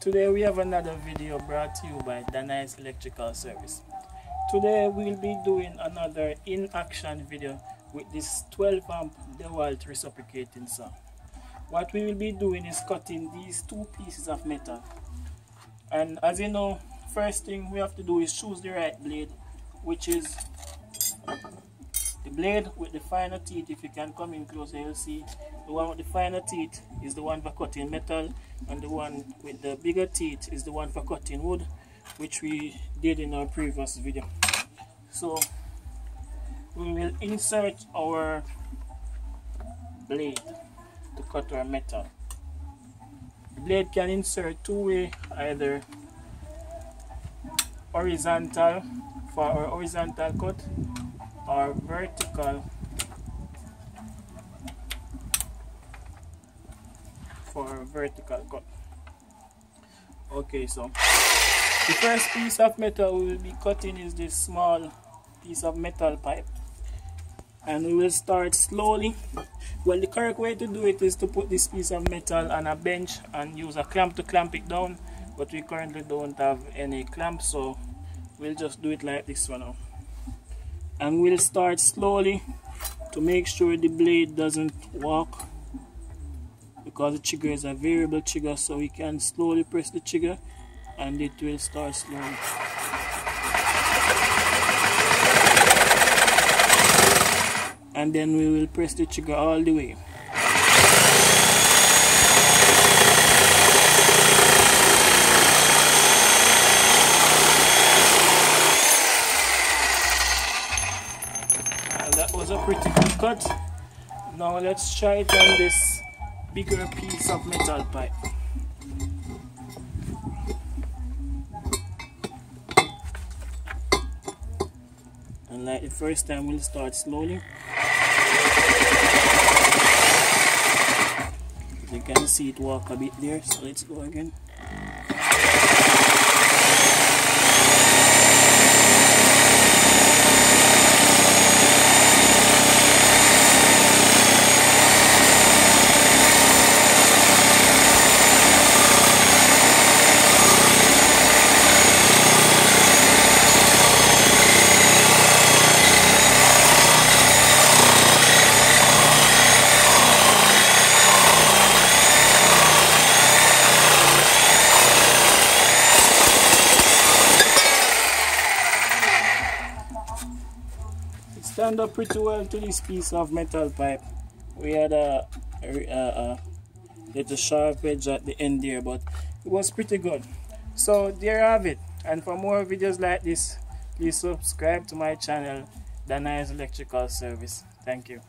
Today we have another video brought to you by Danais Electrical Service. Today we'll be doing another in-action video with this 12 amp DeWalt reciprocating saw. What we will be doing is cutting these two pieces of metal. And as you know, first thing we have to do is choose the right blade, which is the blade with the finer teeth. If you can come in closer, you'll see the one with the finer teeth is the one for cutting metal, and the one with the bigger teeth is the one for cutting wood, which we did in our previous video. So we will insert our blade to cut our metal. The blade can insert two-way, either horizontal for our horizontal cut or vertical for a vertical cut. Okay, so the first piece of metal we will be cutting is this small piece of metal pipe, and we will start slowly. Well, the correct way to do it is to put this piece of metal on a bench and use a clamp to clamp it down, but we currently don't have any clamps, so we'll just do it like this for now. And we'll start slowly to make sure the blade doesn't walk, because the trigger is a variable trigger, so we can slowly press the trigger and it will start slowly. And then we will press the trigger all the way. That was a pretty good cut. Now let's try it on this bigger piece of metal pipe. And like the first time, we'll start slowly. You can see it walk a bit there, so let's go again. Stand up pretty well to this piece of metal pipe. We had a little sharp edge at the end there, but it was pretty good. So there you have it. And for more videos like this, please subscribe to my channel, Danais Electrical Service. Thank you.